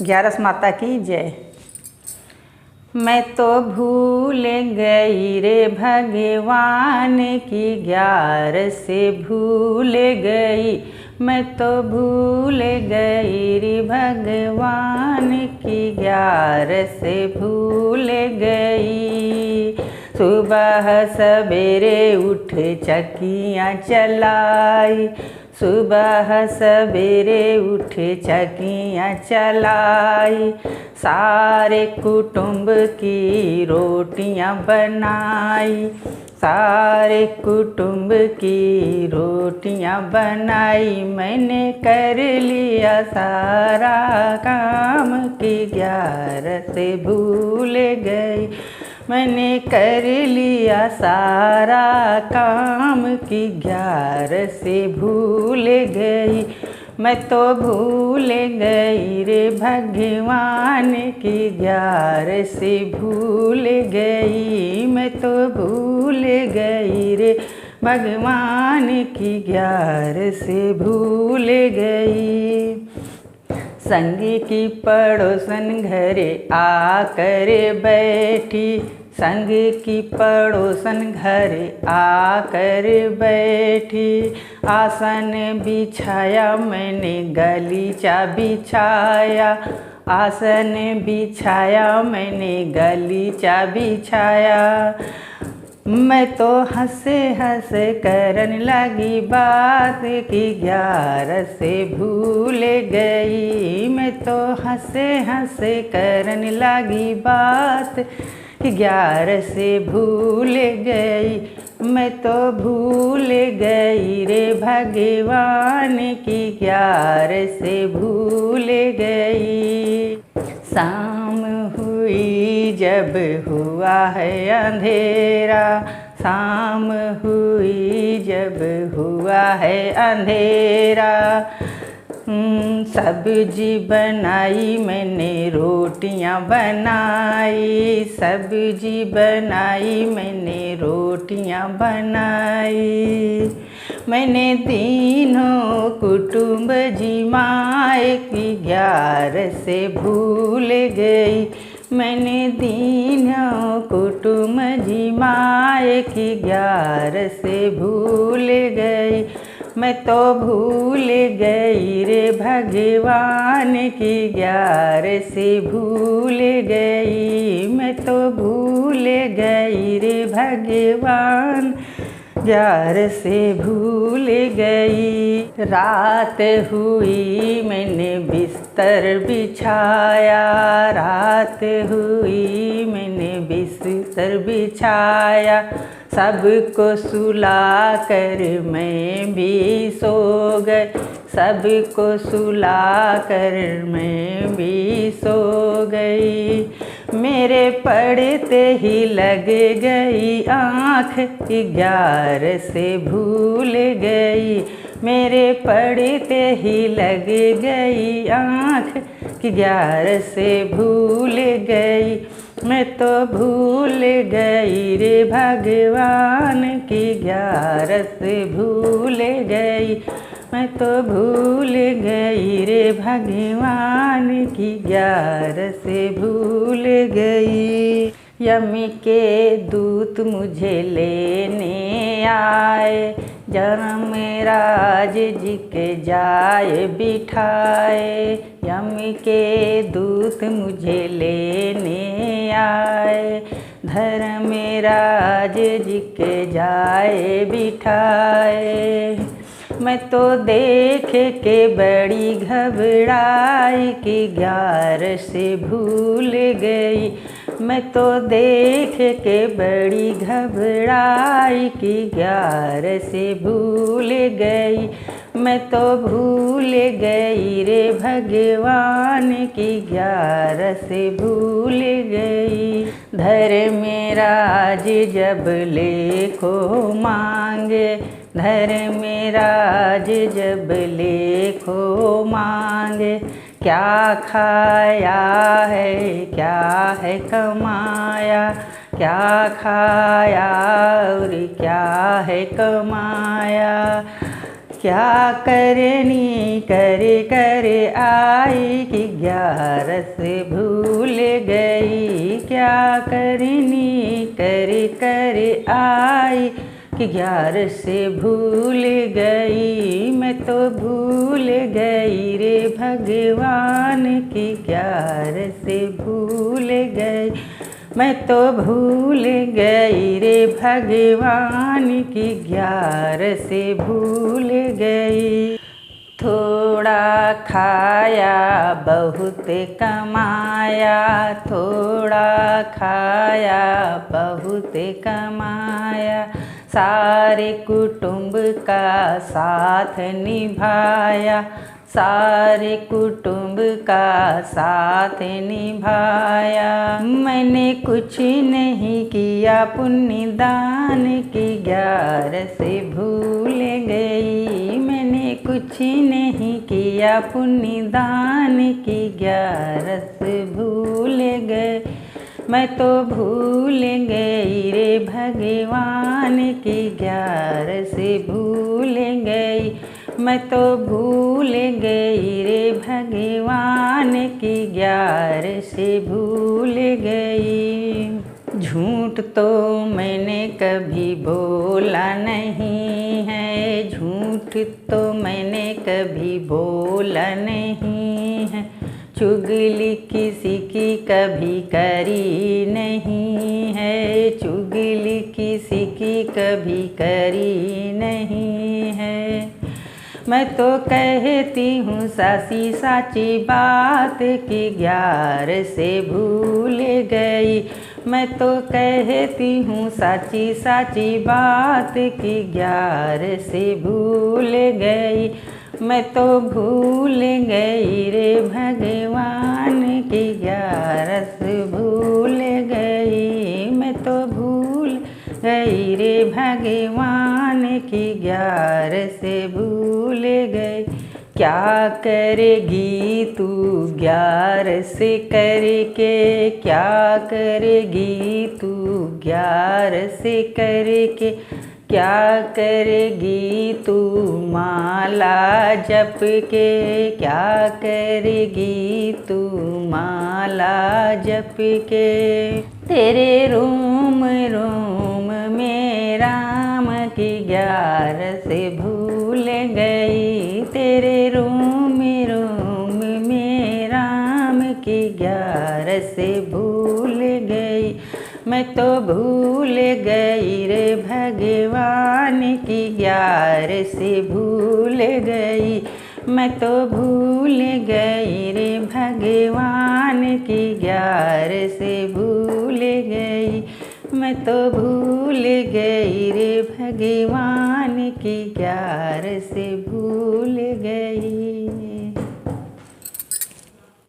ग्यारस माता की जय। मैं तो भूल गई रे भगवान की, ग्यारस से भूल गई। मैं तो भूल गई रे भगवान की, ग्यारस से भूल गई। सुबह सवेरे उठ चकियाँ चलाई, सुबह सवेरे उठ चकियाँ चलाई। सारे कुटुंब की रोटियां बनाई, सारे कुटुंब की रोटियां बनाई। मैंने कर लिया सारा काम की, ग्यारस से भूल गई। मैंने कर लिया सारा काम की, ग्यारस से भूल गई। मैं तो भूल गई रे भगवान की, ग्यारस से भूल गई। मैं तो भूल गई रे भगवान की, ग्यारस से भूल गई। संग की पड़ोसन घरे आकर बैठी, संग की पड़ोसन घरे आकर बैठी। आसन बिछाया मैंने गलीचा बिछाया, आसन बिछाया मैंने गलीचा बिछाया। मैं तो हंसे हंसे करन लगी बात की, ग्यारस से भूल गई। मैं तो हंसे हंसे करन लगी बात कि, ग्यारस से भूल गई। मैं तो भूल गई रे भगवान की, ग्यारस से भूल गई। शाम हुई जब हुआ है अंधेरा, शाम हुई जब हुआ है अंधेरा। सब्जी बनाई मैंने रोटियां बनाई, सब्जी बनाई मैंने रोटियां बनाई। मैंने तीनों कुटुंब जिमाए की, ग्यारस से भूल गई। मैंने तीनों कुटुंब जिमाए की, ग्यारस से भूल गई। मैं तो भूल गई रे भगवान की, ग्यारस से भूल गई। मैं तो भूल गई रे भगवान, ग्यारस से भूल गई। रात हुई मैंने बिस्तर बिछाया, रात हुई मैंने बिस्तर बिछाया। सबको सुला कर मैं भी सो गई, सबको सुला कर मैं भी सो गई। मेरे पढ़ते ही लग गई आँख, ग्यारस से भूल गई। मेरे पढ़ते ही लग गई आँख कि, ग्यारस से भूल गई। मैं तो भूल गई रे भगवान की, ग्यारस से भूल गई। मैं तो भूल गई रे भगवान की, ग्यारस से भूल गई। यमी के दूत मुझे लेने आए, धर्मराज जी के जाए बिठाए। यमी के दूत मुझे लेने आए, धर्मराज जी के जाए बिठाए। मैं तो देख के बड़ी घबराई कि, ग्यारस से भूल गई। मैं तो देख के बड़ी घबराई कि, ग्यारस से भूल गई। मैं तो भूल गई रे भगवान की, ग्यारस से भूल गई। धर्मराज जब लेखो मांगे, धर्मराज जब लेखो मांगे। क्या खाया है क्या है कमाया, क्या खाया और क्या है कमाया। क्या करनी करे करे आई कि 11 से भूल गई। क्या करनी करे करे आई कि 11 से भूल गई। मैं तो भूल गई रे भगवान कि 11 से भूल गई। मैं तो भूल गई रे भगवान कि 11 से भूल गई। थोड़ा खाया बहुत कमाया, थोड़ा खाया बहुत कमाया। सारे कुटुंब का साथ निभाया, सारे कुटुंब का साथ निभाया। मैंने कुछ नहीं किया पुण्य दान कि 11 से भूल गई। मैंने कुछ नहीं किया पुण्य दान कि 11 से भूल गई। मैं तो भूल गई रे भगवान कि 11 से भूल गई। मैं तो भूल गई रे भगवान कि 11 से भूल गई। झूठ तो मैंने कभी बोला नहीं है, झूठ तो मैंने कभी बोला नहीं है। चुगली किसी की कभी करी नहीं है, चुगली किसी की कभी करी नहीं है। मैं तो कहती हूँ साची साची बात कि 11 से भूल गई। मैं तो कहती हूँ साची साची बात कि 11 से भूल गई। मैं तो भूल गई रे भगवान कि 11 से भूल गई। मैं तो भूल गई रे भगवान कि 11 से भूल गई। क्या करेगी तू 11 से करके, क्या करेगी तू 11 से करके। क्या करेगी तू माला जप के, क्या करेगी तू माला जप के। तेरे रोम रोम में राम की 11 से भूल गई। तेरे रोम रोम में राम की 11 से भूल गई। मैं तो भूल गई रे भगवान कि 11 से भूल गई। मैं तो भूल गई रे भगवान कि 11 से भूल गई। मैं तो भूल गई रे भगवान कि 11 से